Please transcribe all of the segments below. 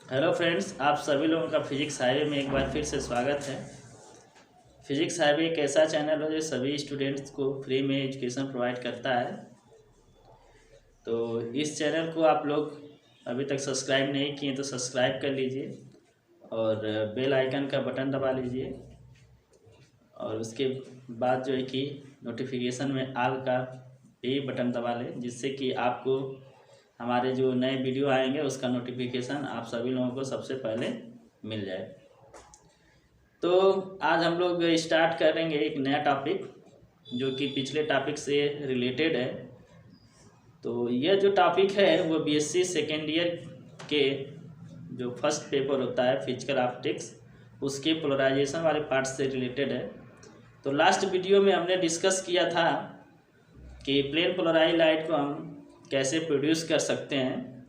Hello friends, आप सभी लोगों का फिजिक्स हाईवे में एक बार फिर से स्वागत है। फिजिक्स हाईवे एक ऐसा चैनल है जो सभी स्टूडेंट्स को फ्री में एजुकेशन प्रोवाइड करता है। तो इस चैनल को आप लोग अभी तक सब्सक्राइब नहीं किए तो सब्सक्राइब कर लीजिए और बेल आइकन का बटन दबा लीजिए और उसके बाद जो है कि नोटिफिकेशन में ऑल का भी बटन दबा लें, जिससे कि आपको हमारे जो नए वीडियो आएंगे उसका नोटिफिकेशन आप सभी लोगों को सबसे पहले मिल जाए। तो आज हम लोग स्टार्ट करेंगे एक नया टॉपिक जो कि पिछले टॉपिक से रिलेटेड है। तो यह जो टॉपिक है वो बीएससी सेकेंड ईयर के जो फर्स्ट पेपर होता है फिजिकल ऑप्टिक्स, उसके पोलराइजेशन वाले पार्ट से रिलेटेड है। तो लास्ट वीडियो में हमने डिस्कस किया था कि प्लेन पोलराइज लाइट को हम कैसे प्रोड्यूस कर सकते हैं।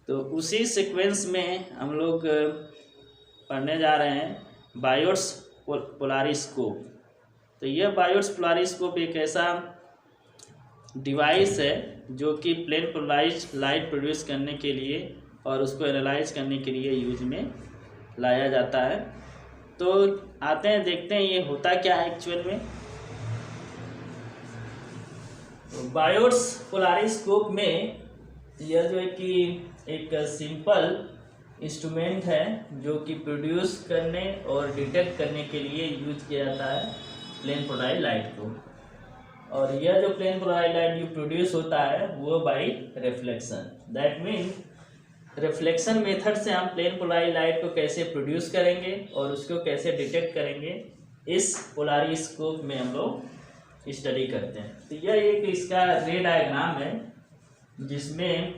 तो उसी सीक्वेंस में हम लोग पढ़ने जा रहे हैं बायोट्स पोलारिस्कोप। तो यह बायोट्स पोलारिस्कोप एक ऐसा डिवाइस है जो कि प्लेन पोलराइज लाइट प्रोड्यूस करने के लिए और उसको एनालाइज करने के लिए यूज में लाया जाता है। तो आते हैं, देखते हैं ये होता क्या है एक्चुअल में। तो बायोट्स पोलारिस्कोप में यह जो है कि एक सिंपल इंस्ट्रूमेंट है जो कि प्रोड्यूस करने और डिटेक्ट करने के लिए यूज किया जाता है प्लेन पोलराइज लाइट को। और यह जो प्लेन पोलराइज लाइट जो प्रोड्यूस होता है वो bye reflection. That mean reflection method से हम प्लेन पोलराइज लाइट को कैसे प्रोड्यूस करेंगे और उसको कैसे डिटेक्ट करेंगे, इस पोलारिस्कोप में हम लोग स्टडी करते हैं। तो यह एक इसका रे डायग्राम है जिसमें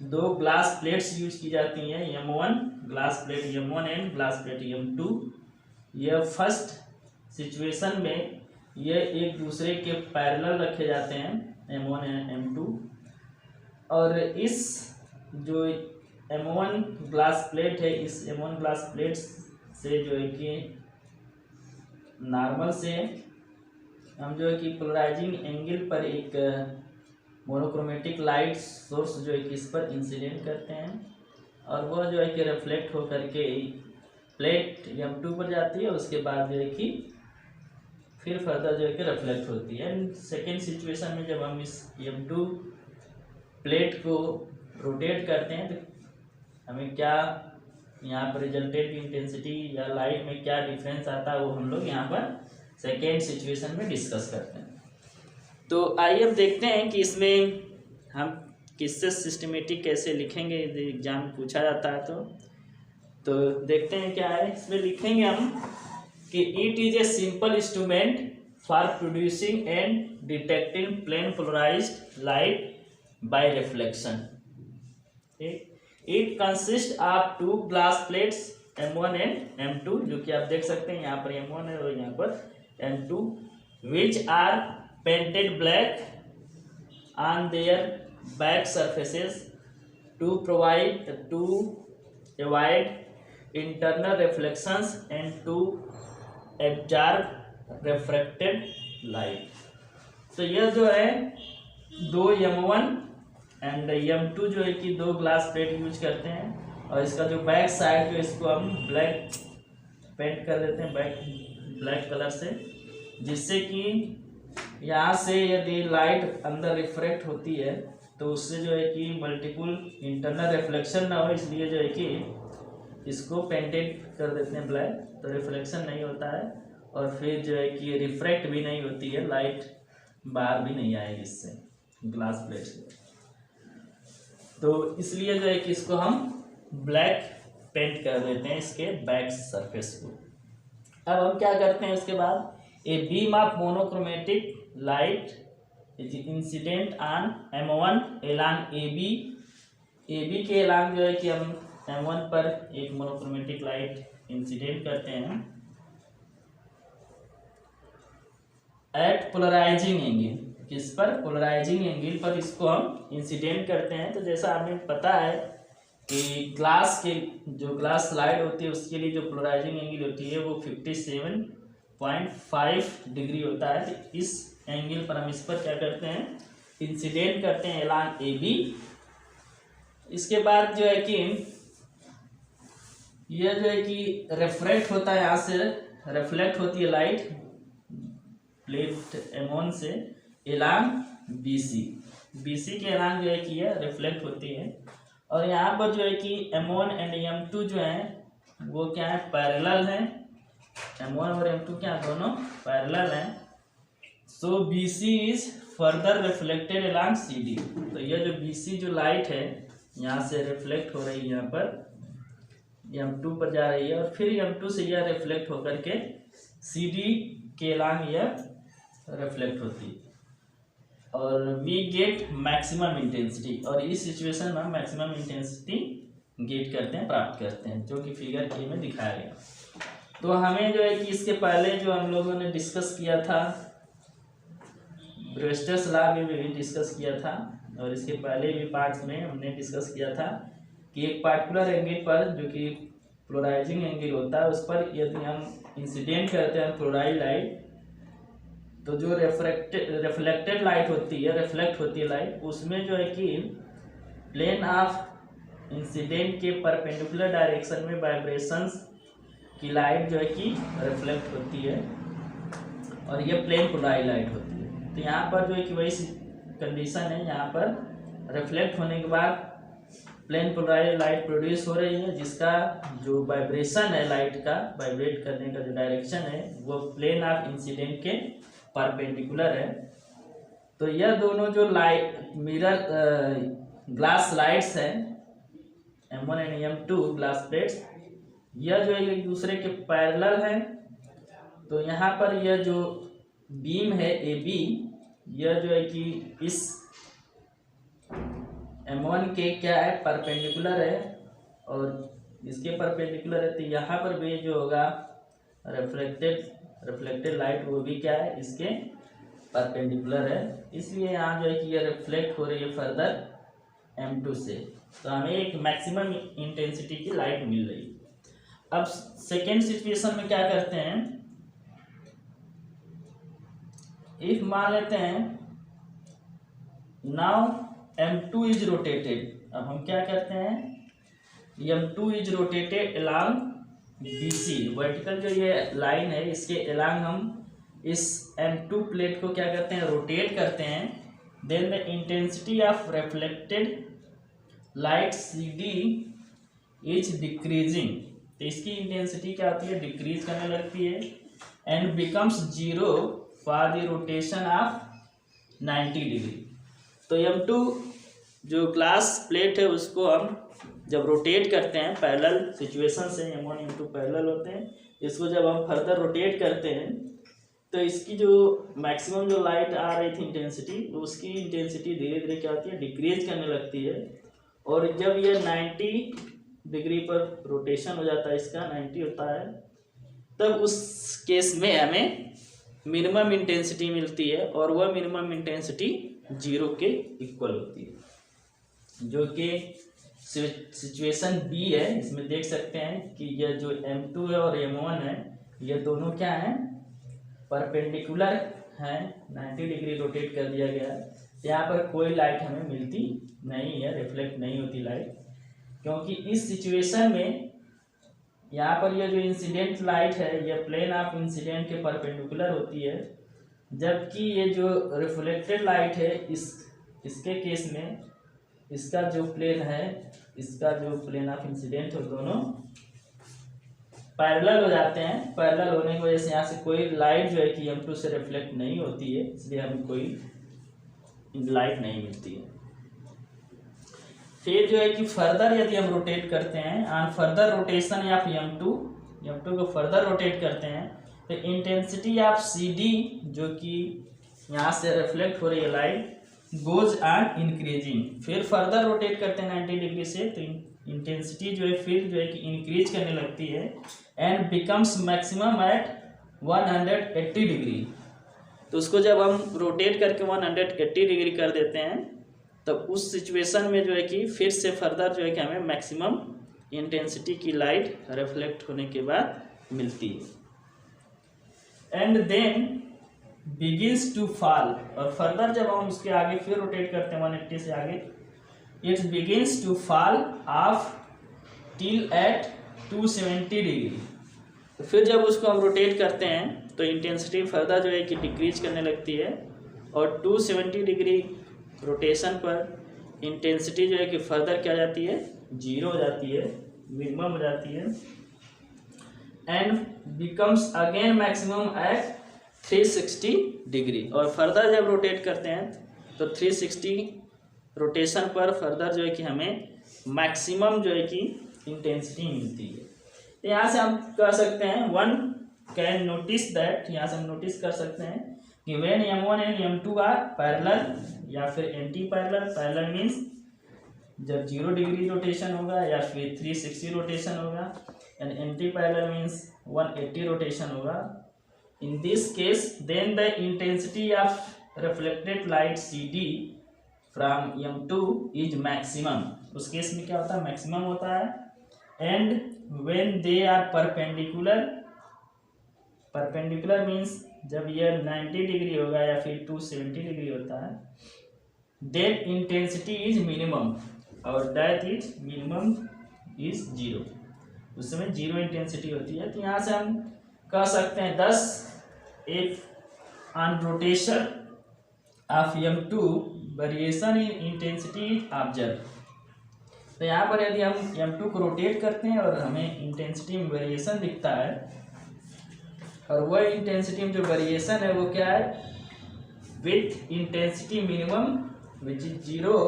दो ग्लास प्लेट्स यूज की जाती हैं, M1 glass plate M1 and glass plate M2। यह फर्स्ट सिचुएशन में यह एक दूसरे के पैरेलल रखे जाते हैं M1 एंड M2। और इस जो M1 ग्लास प्लेट है, इस M1 ग्लास प्लेट से जो है कि नॉर्मल से हम जो है कि पोलराइजिंग एंगल पर एक मोनोक्रोमेटिक लाइट सोर्स जो है कि इस पर इंसिडेंट करते हैं और वह जो है कि रिफ्लेक्ट होकर के प्लेट M2 पर जाती है। उसके बाद जो है कि फिर फर्दर जो है कि रिफ्लेक्ट होती है। सेकेंड सिचुएशन में जब हम इस M2 प्लेट को रोटेट करते हैं तो हमें क्या यहाँ पर रिजल्टेंट इंटेंसिटी या लाइट में क्या डिफरेंस आता है वो हम लोग यहाँ पर सेकेंड सिचुएशन में डिस्कस करते हैं। तो आइए अब देखते हैं कि इसमें हम किससे सिस्टमेटिक कैसे लिखेंगे, यदि एग्जाम में पूछा जाता है तो देखते हैं क्या है। इसमें लिखेंगे हम कि it is a simple instrument for producing and detecting plane polarized light by reflection. It consist of two glass plates M1 and M2, जो कि आप देख सकते हैं यहाँ पर M1 है और यहाँ पर M2, which are painted black on their back surfaces to avoid internal reflections and to absorb refracted light। तो यह जो है दो M1 एंड M2 जो है कि दो ग्लास प्लेट यूज करते हैं और इसका जो बैक साइड जो इसको हम ब्लैक पेंट कर देते हैं ब्लैक कलर से, जिससे कि यहाँ से यदि लाइट अंदर रिफ्रेक्ट होती है तो उससे जो है कि मल्टीपल इंटरनल रिफ्लेक्शन ना हो, इसलिए जो है कि इसको पेंटेड कर देते हैं ब्लैक, तो रिफ्लेक्शन नहीं होता है और फिर जो है कि रिफ्रेक्ट भी नहीं होती है, लाइट बाहर भी नहीं आएगी इससे ग्लास प्लेट से। तो इसलिए जो है कि इसको हम ब्लैक पेंट कर देते हैं इसके बैक सरफेस को। अब हम क्या करते हैं उसके बाद, a beam of monochromatic light is incident on M1 along AB के एलॉन्ग जो है कि हम M1 पर एक मोनोक्रोमेटिक लाइट इंसिडेंट करते हैं एट पोलराइजिंग एंगल। किस पर? पोलराइजिंग एंगल पर इसको हम इंसिडेंट करते हैं। तो जैसा हमें पता है कि ग्लास के जो ग्लास स्लाइड होती है उसके लिए जो पोलराइजिंग एंगल होती है वो 57.5 डिग्री होता है। तो इस एंगल पर हम इस पर क्या करते हैं, इंसिडेंट करते हैं एलॉन्ग AB इसके बाद जो है कि यह जो है कि रिफ्लेक्ट होता है, यहाँ से रिफ्लेक्ट होती है लाइट प्लेट M1 से एलांग BC, BC के एलांग जो है कि यह रिफ्लेक्ट होती है। और यहाँ पर जो है कि M1 एंड M2 जो है वो क्या है, पैरेलल है। M1 और M2 क्या दोनों पैरेलल हैं। सो BC is further reflected along CD। तो यह जो BC जो लाइट है यहाँ से रिफ्लेक्ट हो रही है, यहाँ पर M2 पर जा रही है और फिर M2 से यह रिफ्लेक्ट होकर के CD के एलांग यह रिफ्लेक्ट होती है और वी गेट मैक्सिमम इंटेंसिटी। और इस सिचुएशन में मैक्सिमम इंटेंसिटी गेट करते हैं, प्राप्त करते हैं, जो कि फिगर ए में दिखाया गया। तो हमें जो है कि इसके पहले जो हम लोगों ने डिस्कस किया था, ब्रेस्टर्स लॉ में भी डिस्कस किया था और इसके पहले भी पार्ट्स में हमने डिस्कस किया था कि एक पार्टिकुलर एंगल पर जो कि पोलराइजिंग एंगल होता है उस पर यदि हम इंसिडेंट करते हैं क्लोराइड लाइट, तो जो रिफ्लेक्टेड लाइट होती है, रिफ्लेक्ट होती है लाइट, उसमें जो है कि प्लेन ऑफ इंसिडेंट के परपेंडिकुलर डायरेक्शन में वाइब्रेशंस की लाइट जो है कि रिफ्लेक्ट होती है और ये प्लेन पोलराइज लाइट होती है। तो यहाँ पर जो है कि वही कंडीशन है, यहाँ पर रिफ्लेक्ट होने के बाद प्लेन पोलराइज लाइट प्रोड्यूस हो रही है, जिसका जो वाइब्रेशन है लाइट का, वाइब्रेट करने का जो डायरेक्शन है वो प्लेन ऑफ इंसिडेंट के परपेंडिकुलर है। तो यह दोनों जो लाइट मिरर ग्लास लाइट्स हैं M1 and M2 glass plates, यह जो है एक दूसरे के पैरेलल हैं। तो यहाँ पर यह जो बीम है AB, यह जो है कि इस M1 के क्या है, परपेंडिकुलर है और इसके परपेंडिकुलर है। तो यहाँ पर भी जो होगा रिफ्लेक्टेड लाइट वो भी क्या है, इसके परपेंडिकुलर है, इसलिए यहाँ जो है कि ये रिफ्लेक्ट हो रही है फर्दर M2 से। तो हमें एक मैक्सिमम इंटेंसिटी की लाइट मिल रही है। अब सेकेंड सिचुएशन में क्या करते हैं, इफ मान लेते हैं नाउ M2 इज रोटेटेड। अब हम क्या करते हैं, M2 is rotated along BC, vertical जो ये लाइन है इसके अलोंग हम इस M2 प्लेट को क्या करते हैं, रोटेट करते हैं। Then the intensity of reflected light CD is decreasing. तो इसकी इंटेंसिटी क्या होती है, डिक्रीज करने लगती है and becomes 0 for the rotation of 90 degree. तो M2 जो ग्लास प्लेट है उसको हम जब रोटेट करते हैं पैरेलल सिचुएशन से, M1 M2 पैरेलल होते हैं, इसको जब हम फर्दर रोटेट करते हैं तो इसकी जो मैक्सिमम जो लाइट आ रही थी इंटेंसिटी, उसकी इंटेंसिटी धीरे धीरे क्या होती है, डिक्रीज करने लगती है। और जब ये 90 डिग्री पर रोटेशन हो जाता है, इसका 90 होता है, तब उस केस में हमें मिनिमम इंटेंसिटी मिलती है और वह मिनिमम इंटेंसिटी 0 के इक्वल होती है, जो कि सिचुएशन B है। इसमें देख सकते हैं कि यह जो M2 है और M1 है, ये दोनों क्या हैं, परपेंडिकुलर हैं, 90 डिग्री रोटेट कर दिया गया है। यहाँ पर कोई लाइट हमें मिलती नहीं है, रिफ्लेक्ट नहीं होती लाइट, क्योंकि इस सिचुएशन में यहाँ पर यह जो इंसिडेंट लाइट है यह प्लेन ऑफ इंसिडेंट के परपेंडिकुलर होती है, जबकि ये जो रिफ्लेक्टेड लाइट है इसके केस में इसका जो प्लेन है, इसका जो प्लेन ऑफ इंसिडेंट है, दोनों पैरेलल हो जाते हैं। पैरेलल होने की वजह से यहाँ से कोई लाइट जो है कि M2 से रिफ्लेक्ट नहीं होती है, इसलिए हमें कोई लाइट नहीं मिलती है। फिर जो है कि फर्दर यदि हम रोटेट करते हैं, on further rotation of M2 को फर्दर रोटेट करते हैं, तो इंटेंसिटी ऑफ CD जो कि यहाँ से रिफ्लेक्ट हो रही है लाइट, गोज ऑन इंक्रीजिंग। फिर फर्दर रोटेट करते हैं 90 डिग्री से, तो इंटेंसिटी जो है फिर जो है कि इंक्रीज करने लगती है and becomes maximum at 180 degree. तो उसको जब हम रोटेट करके 180 डिग्री कर देते हैं, तब उस सिचुएशन में जो है कि फिर से फर्दर जो है कि हमें मैक्सिमम इंटेंसिटी की लाइट रिफ्लेक्ट होने के बाद मिलती है and then begins to fall. और फर्दर जब हम उसके आगे फिर रोटेट करते हैं 180 से आगे, it begins to fall off till at 270 degree. तो फिर जब उसको हम रोटेट करते हैं तो इंटेंसिटी फर्दर जो है कि डिक्रीज करने लगती है, और 270 डिग्री रोटेशन पर इंटेंसिटी जो है कि फर्दर क्या जाती है, जीरो हो जाती है, मिनिमम हो जाती है, and becomes again maximum at 360 degree. और फर्दर जब रोटेट करते हैं तो 360 रोटेशन पर फर्दर जो है कि हमें मैक्सिमम जो है कि इंटेंसिटी मिलती है। तो यहाँ से हम कह सकते हैं, वन कैन नोटिस दैट, यहाँ से हम नोटिस कर सकते हैं कि when m1 and m2 are parallel या फिर एंटी पैरेलल। पैरेलल मीन्स जब 0 डिग्री रोटेशन होगा या फिर 360 रोटेशन होगा, and anti parallel means 180 rotation होगा। In this case then the intensity of reflected light CD from m2 is maximum. उस case में क्या होता है, मैक्सिमम होता है। And when they are perpendicular, perpendicular means जब यह 90 डिग्री होगा या फिर 270 डिग्री होता है, देन इंटेंसिटी इज मिनिमम और that is minimum is zero. उस समय जीरो इंटेंसिटी होती है। तो यहाँ से हम कह सकते हैं 10 if on rotation of m2 variation in intensity is observe. तो यहाँ पर यदि हम m2 को रोटेट करते हैं और हमें इंटेंसिटी में वेरिएशन दिखता है, और वह इंटेंसिटी में जो वेरिएशन है वो क्या है, with intensity minimum which is zero,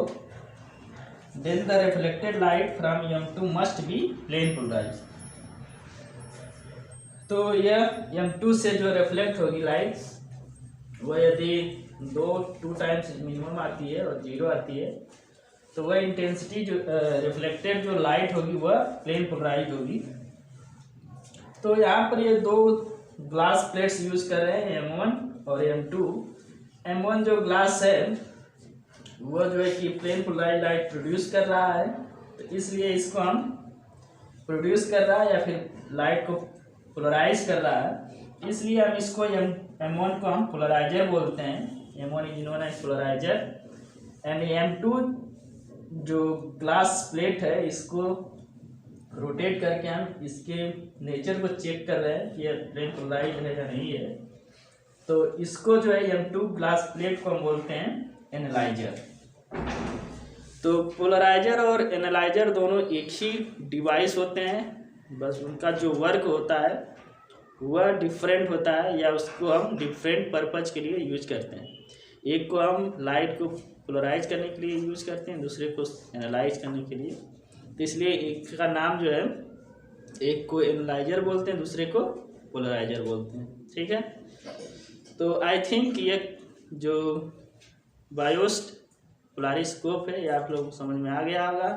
then the reflected light from m2 must be plane polarized. तो यह m2 से जो रिफ्लेक्ट होगी लाइट, वह यदि 2 टाइम्स मिनिमम आती है और जीरो आती है, तो वह इंटेंसिटी जो रिफ्लेक्टेड जो लाइट होगी वह प्लेन पोलराइज्ड होगी। तो यहाँ पर ये 2 ग्लास प्लेट्स यूज कर रहे हैं, M1 और M2। M1 जो ग्लास है वो जो है कि प्लेन पोलराइज्ड लाइट प्रोड्यूस कर रहा है, तो इसलिए इसको हम प्रोड्यूस कर रहा है या फिर लाइट को पोलराइज कर रहा है, इसलिए हम इसको M1 को हम पोलराइजर बोलते हैं। M1 is known as polarizer. And M2 जो ग्लास प्लेट है, इसको रोटेट करके हम इसके नेचर को चेक कर रहे हैं कि यह प्लेन पोलराइज्ड है या नहीं है। तो इसको जो है M2 ग्लास प्लेट को हम बोलते हैं एनालाइजर। तो पोलराइजर और एनालाइजर दोनों एक ही डिवाइस होते हैं, बस उनका जो वर्क होता है वह डिफरेंट होता है, या उसको हम डिफरेंट पर्पज के लिए यूज करते हैं। एक को हम लाइट को पोलराइज करने के लिए यूज करते हैं, दूसरे को एनालाइज करने के लिए। तो इसलिए एक का नाम जो है, एक को एनालाइजर बोलते हैं, दूसरे को पोलराइजर बोलते हैं। ठीक है, तो आई थिंक ये जो बायोस्ट पोलारिस्कोप है ये आप लोग समझ में आ गया होगा।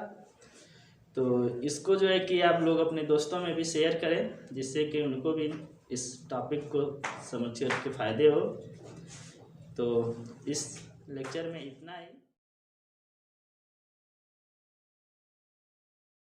तो इसको जो है कि आप लोग अपने दोस्तों में भी शेयर करें, जिससे कि उनको भी इस टॉपिक को समझ कर के फ़ायदे हो। तो इस लेक्चर में इतना ही।